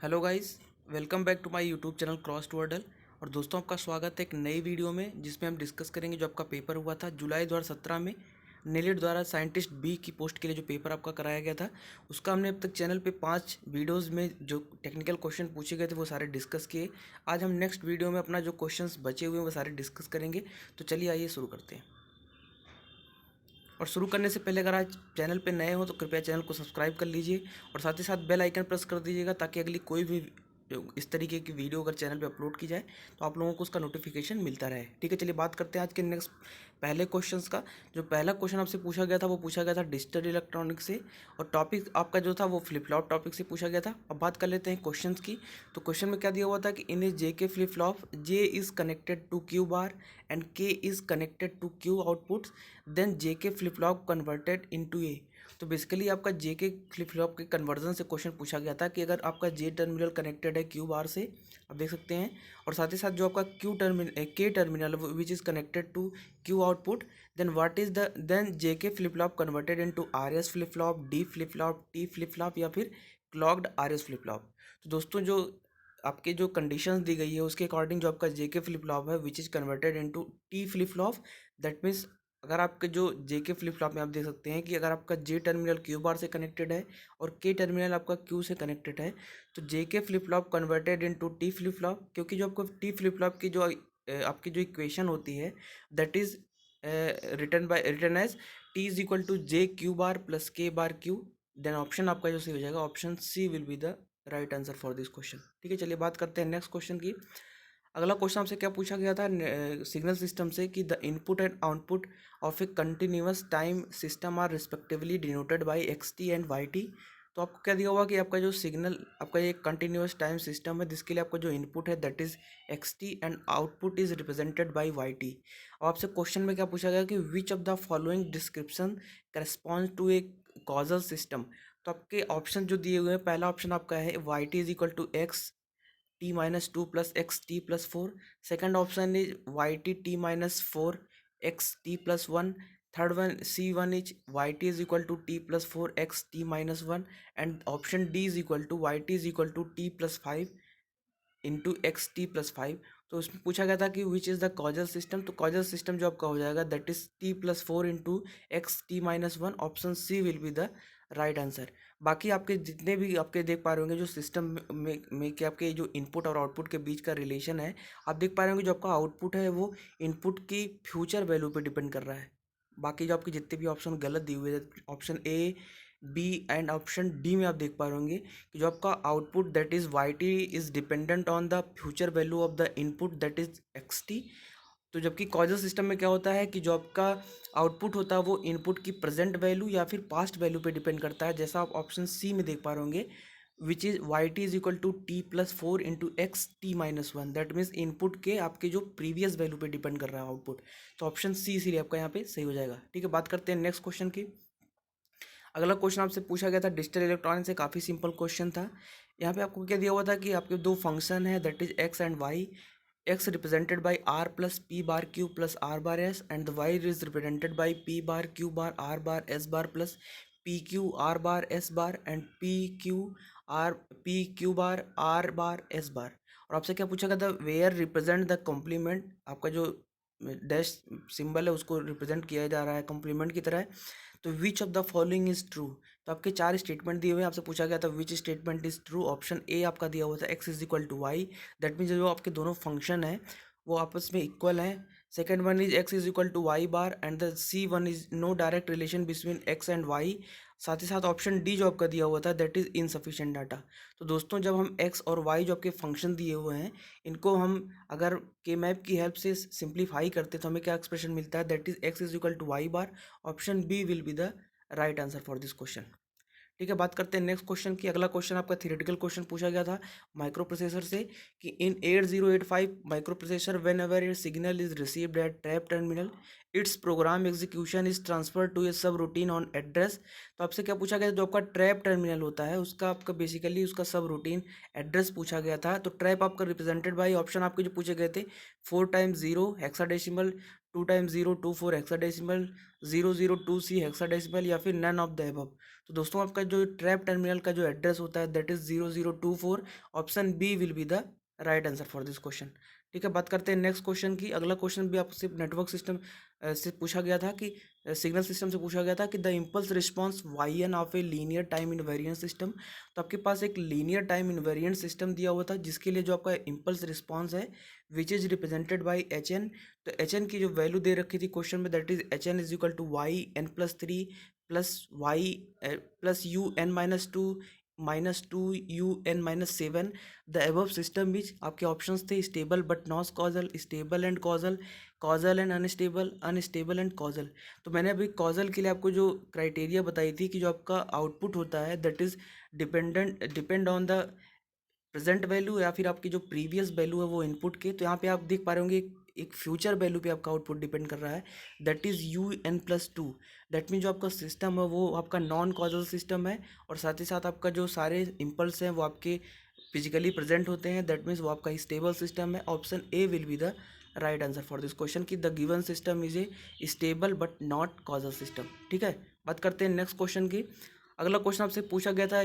Hello guys, welcome back to my YouTube channel cross to hurdle. और दोस्तों, आपका स्वागत है एक नई वीडियो में जिसमें हम डिस्कस करेंगे जो आपका पेपर हुआ था जुलाई 2017 में नेलेट द्वारा साइंटिस्ट बी की पोस्ट के लिए जो पेपर आपका कराया गया था। उसका हमने अब तक चैनल पे 5 वीडियोस में जो टेक्निकल क्वेश्चन पूछे गए थे वो सारे डिस्कस किए। आज हम नेक्स्ट वीडियो में अपना जो क्वेश्चंस बचे हुए हैं वो सारे डिस्कस करेंगे। तो चलिए आइए शुरू करते हैं। और शुरू करने से पहले अगर आज चैनल पे नए हो तो कृपया चैनल को सब्सक्राइब कर लीजिए और साथ ही साथ बेल आइकन प्रेस कर दीजिएगा ताकि अगली कोई भी इस तरीके की वीडियो अगर चैनल पे अपलोड की जाए तो आप लोगों को उसका नोटिफिकेशन मिलता रहे। ठीक है, चलिए बात करते हैं आज के नेक्स्ट पहले क्वेश्चंस का। जो पहला क्वेश्चन आपसे पूछा गया था वो पूछा गया था डिजिटल इलेक्ट्रॉनिक्स से, और टॉपिक आपका जो था वो फ्लिप फ्लॉप टॉपिक से पूछा गया था। अब बात कर लेते हैं क्वेश्चंस की। तो क्वेश्चन में क्या दिया हुआ था कि इन a J K flip flop J is connected to Q bar and K is connected to Q outputs, then J K flip flop converted into a. तो बेसिकली आपका जे के फ्लिप फ्लॉप के conversion से question पूछा गया था कि अगर आपका जे टर्मिनल कनेक्टेड है क्यू बार से, आप देख सकते हैं, और साथ ही साथ जो आपका K terminal which is connected to Q output, then what is the then J K flip flop converted into R S flip flop, D flip flop, T flip flop या फिर clocked R S flip flop. तो दोस्तों, जो आपके जो conditions दी गई है उसके अकॉर्डिंग जो आपका जे के फ्लिप फ्लॉप है which is converted into T flip flop, that means अगर आपके जो जे के फ्लिप फ्लॉप में आप देख सकते हैं कि अगर आपका जे टर्मिनल क्यू बार से कनेक्टेड है और के टर्मिनल आपका क्यू से कनेक्टेड है, तो जे K flip flop converted into T flip flop, क्योंकि जो आपको टी फ्लिप फ्लॉप की जो आपकी जो इक्वेशन होती है that is written as T is equal to J Q bar plus K bar Q. Then option आपका जो सही हो जाएगा, option C will be the right answer for this question. ठीक है, चलिए बात करते हैं नेक्स्ट क्वेश्चन की। अगला क्वेश्चन आपसे क्या पूछा गया था सिग्नल सिस्टम से कि the input and output of a continuous time system are respectively denoted by X T and Y T. तो आपको क्या दिया होगा कि आपका जो सिग्नल आपका ये कंटिन्यूअस टाइम सिस्टम है जिसके लिए आपका जो इनपुट है that is X T and output is represented by Y T. और आपसे क्वेश्चन में क्या पूछा गया कि which of the following description correspond to a causal system. तो आपके ऑप्शन जो दिए हुए हैं, पहला ऑप्शन आपका है Y T is equal to X T minus two plus X T plus four. Second option is Y T T minus four X T plus one. Third one C one is Y T is equal to T plus four X T minus one. And option D is equal to Y T is equal to T plus five into X T plus five. तो उसमें पूछा गया था कि which is the causal system. तो causal system जो आपका हो जाएगा that is T plus four into X T minus one. Option C will be the right answer. बाकी आपके जितने भी आपके देख पा रहे होंगे जो सिस्टम में कि आपके जो इनपुट और आउटपुट के बीच का रिलेशन है, आप देख पा रहे होंगे जो आपका आउटपुट है वो इनपुट की फ्यूचर वैल्यू पे डिपेंड कर रहा है। बाकी जो आपके जितने भी ऑप्शन गलत दिए हुए हैं, option A B and option D में आप देख पा रहे होंगे कि जो आपका output that is Y T is dependent on the future value of the input that is X T. तो जबकि कॉजल सिस्टम में क्या होता है कि जो आपका आउटपुट होता है वो इनपुट की प्रेजेंट वैल्यू या फिर पास्ट वैल्यू पे डिपेंड करता है, जैसा आप ऑप्शन सी में देख पा रहे होंगे which is Y T is equal to T plus four into X T minus one. That means input के आपके जो प्रीवियस वैल्यू पे डिपेंड कर रहा है आउटपुट। तो ऑप्शन सी इसीलिए आपका यहाँ पे सही हो जाएगा। ठीक है, बात करते हैं नेक्स्ट क्वेश्चन की। अगला क्वेश्चन आपसे पूछा गया था डिजिटल इलेक्ट्रॉनिक्स से, काफ़ी सिंपल क्वेश्चन था। यहाँ पे आपको क्या दिया हुआ था कि आपके दो फंक्शन है that is x and y. X represented by r plus p bar q plus r bar s, and the y is represented by p bar q bar r bar s bar plus p q r bar s bar and p q bar r bar s bar. और आपसे क्या पूछा गया था where represent the complement. आपका जो dash symbol है उसको रिप्रेजेंट किया जा रहा है कॉम्प्लीमेंट की तरह। तो विच of the following is true. तो आपके चार स्टेटमेंट दिए हुए हैं, आपसे पूछा गया था which statement is true. Option A आपका दिया हुआ था X is equal to Y, that means जो आपके दोनों फंक्शन है वो आपस में इक्वल हैं। Second one is X is equal to Y bar and the C one is no direct relation between X and Y. साथ ही साथ ऑप्शन डी जो आपका दिया हुआ था दैट इज इनसफिशिएंट डाटा। तो दोस्तों, जब हम एक्स और वाई जो आपके फंक्शन दिए हुए हैं इनको हम अगर के मैप की हेल्प से सिंप्लीफाई करते तो हमें क्या एक्सप्रेशन मिलता है that is X is equal to Y bar. Option B will be the right answer for this question. ठीक है, बात करते हैं नेक्स्ट क्वेश्चन की। अगला क्वेश्चन आपका थियोरेटिकल क्वेश्चन पूछा गया था माइक्रो प्रोसेसर से कि in 8085 microprocessor whenever a signal is received at trap terminal its program execution is transfer to a subroutine on address. तो आपसे क्या पूछा गया, जो आपका ट्रैप टर्मिनल होता है उसका आपका बेसिकली उसका सब रूटीन एड्रेस पूछा गया था। तो ट्रैप आपका रिप्रेजेंटेड बाई ऑप्शन आपके जो पूछे गए थे 4 times 0 hexadecimal, 2 times 024 hexadecimal, 002C hexadecimal, या फिर नन ऑफ द एबव। तो दोस्तों आपका जो ट्रैप टर्मिनल का जो एड्रेस होता है that is 0024। Option B will be the right answer for this question. ठीक है, बात करते हैं नेक्स्ट क्वेश्चन की। अगला क्वेश्चन भी आपसे नेटवर्क सिस्टम से पूछा गया था कि सिग्नल सिस्टम से पूछा गया था कि the impulse response Y N of a linear time invariant system. तो आपके पास एक लीनियर टाइम इनवेरिएंट सिस्टम दिया हुआ था जिसके लिए जो आपका इम्पल्स रिस्पॉन्स है which is represented by H N. तो एच एन की जो वैल्यू दे रखी थी क्वेश्चन में that is H N is equal to Y N plus 3 plus Y plus U N minus two U N minus 7। The above system which आपके options थे stable but not causal, stable and causal, causal and unstable, unstable and causal. तो मैंने अभी causal के लिए आपको जो criteria बताई थी कि जो आपका आउटपुट होता है that is depend on the present value या फिर आपकी जो प्रीवियस वैल्यू है वो इनपुट के। तो यहाँ पे आप देख पा रहे होंगे एक फ्यूचर वैल्यू पे आपका आउटपुट डिपेंड कर रहा है that is U N plus 2। That mean जो आपका सिस्टम है वो आपका नॉन कॉजल सिस्टम है और साथ ही साथ आपका जो सारे इम्पल्स हैं वो आपके फिजिकली प्रेजेंट होते हैं। दैट मीन्स वो आपका स्टेबल सिस्टम है। Option A will be the right answer for this question कि the given system is a stable but not causal system. ठीक है, बात करते हैं नेक्स्ट क्वेश्चन की। अगला क्वेश्चन आपसे पूछा गया था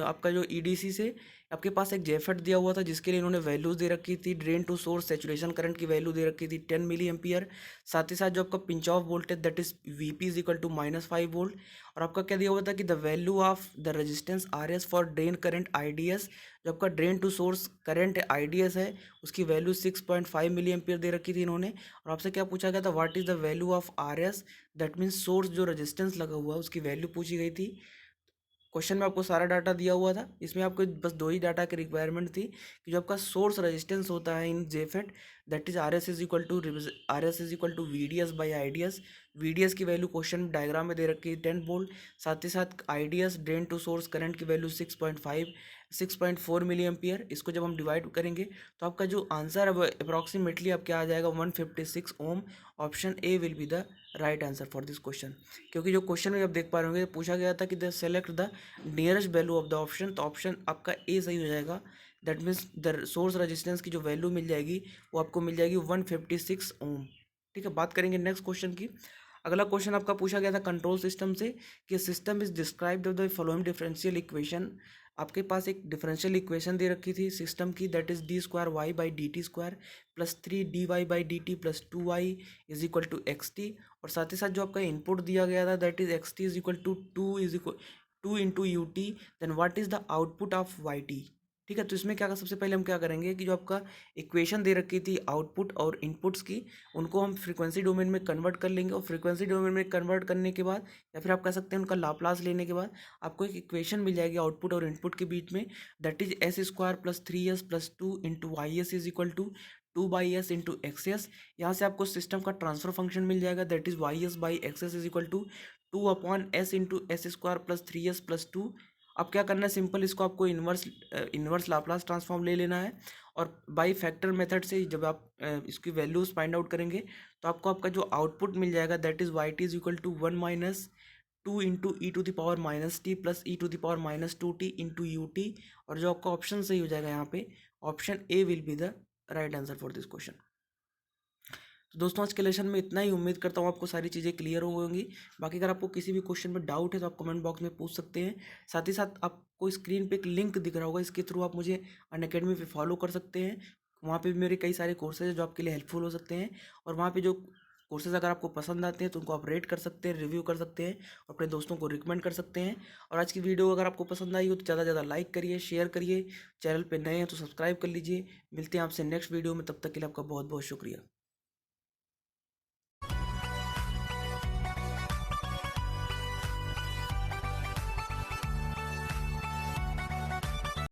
आपका जो ईडीसी से आपके पास एक जेफेट दिया हुआ था जिसके लिए इन्होंने वैल्यूज दे रखी थी। Drain to source saturation current की वैल्यू दे रखी थी 10 मिली एम्पियर। साथ ही साथ जो आपका pinch off voltage that is VP is equal to -5 volt. और आपका क्या दिया हुआ था कि the value of the resistance R S for drain current IDS. जो आपका drain to source current IDS है उसकी वैल्यू 6.5 मिली एम्पियर दे रखी थी इन्होंने। और आपसे क्या पूछा गया था what is the value of R S. That means source जो रेजिस्टेंस लगा हुआ है उसकी वैल्यू पूछी गई थी। क्वेश्चन में आपको सारा डाटा दिया हुआ था। इसमें आपको बस दो ही डाटा की रिक्वायरमेंट थी कि जो आपका सोर्स रेजिस्टेंस होता है in JFET that is R S is equal to V D S by I D S. V D S की वैल्यू क्वेश्चन डायग्राम में दे रखी है 10 वोल्ट। साथ ही साथ I D S drain to source current की वैल्यू 6.4 मिली एम्पियर। इसको जब हम डिवाइड करेंगे तो आपका जो आंसर है वो अप्रॉक्सीमेटली आपके आ जाएगा 156 ohm. Option A will be the right answer for this question. क्योंकि जो क्वेश्चन में आप देख पा रहे होंगे पूछा गया था कि the select the nearest value of the option. तो ऑप्शन आपका ए सही हो जाएगा। That means the source resistance की जो वैल्यू मिल जाएगी वो आपको मिल जाएगी 156 ओम। ठीक है, बात करेंगे नेक्स्ट क्वेश्चन की। अगला क्वेश्चन आपका पूछा गया था कंट्रोल सिस्टम से कि system is described the following differential equation. आपके पास एक डिफरेंशियल इक्वेशन दे रखी थी सिस्टम की that is D square Y by D T square plus 3 dy by D T plus 2y is equal to X T. और साथ ही साथ जो आपका इनपुट दिया गया था that is X T is equal to 2 into U T. Then what is the output of Y T. ठीक है, तो इसमें क्या सबसे पहले हम क्या करेंगे कि जो आपका इक्वेशन दे रखी थी आउटपुट और इनपुट्स की उनको हम फ्रीक्वेंसी डोमेन में कन्वर्ट कर लेंगे। और फ्रीक्वेंसी डोमेन में कन्वर्ट करने के बाद या फिर आप कह सकते हैं उनका लाप्लास लेने के बाद आपको एक इक्वेशन मिल जाएगी आउटपुट और इनपुट के बीच में that is S square plus 3s plus 2 into Y S is equal to 2/s into X S. यहाँ से आपको सिस्टम का ट्रांसफर फंक्शन मिल जाएगा that is Y S by X S is equal to 2/s into S square plus 3s plus 2। अब क्या करना है सिंपल इसको आपको इन्वर्स लाप्लास ट्रांसफॉर्म ले लेना है। और बाई फैक्टर मेथड से जब आप इसकी वैल्यूज फाइंड आउट करेंगे तो आपको आपका जो आउटपुट मिल जाएगा that is Y T is equal to 1 minus 2 into E to the power minus T plus E to the power minus 2t into U T. और जो आपका ऑप्शन सही हो जाएगा यहाँ पे option A will be the right answer for this question. तो दोस्तों आज के लेसन में इतना ही। उम्मीद करता हूँ आपको सारी चीज़ें क्लियर हो होंगी। बाकी अगर आपको किसी भी क्वेश्चन में डाउट है तो आप कमेंट बॉक्स में पूछ सकते हैं। साथ ही साथ आपको स्क्रीन पे एक लिंक दिख रहा होगा इसके थ्रू आप मुझे अनअकैडमी पे फॉलो कर सकते हैं। वहाँ पे भी मेरे कई सारे कोर्सेज हैं जो आपके लिए हेल्पफुल हो सकते हैं। और वहाँ पे जो कोर्सेज अगर आपको पसंद आते हैं तो उनको आप रेट कर सकते हैं, रिव्यू कर सकते हैं और अपने दोस्तों को रिकमेंड कर सकते हैं। और आज की वीडियो अगर आपको पसंद आई हो तो ज़्यादा से ज़्यादा लाइक करिए, शेयर करिए। चैनल पे नए हैं तो सब्सक्राइब कर लीजिए। मिलते हैं आपसे नेक्स्ट वीडियो में, तब तक के लिए आपका बहुत बहुत शुक्रिया।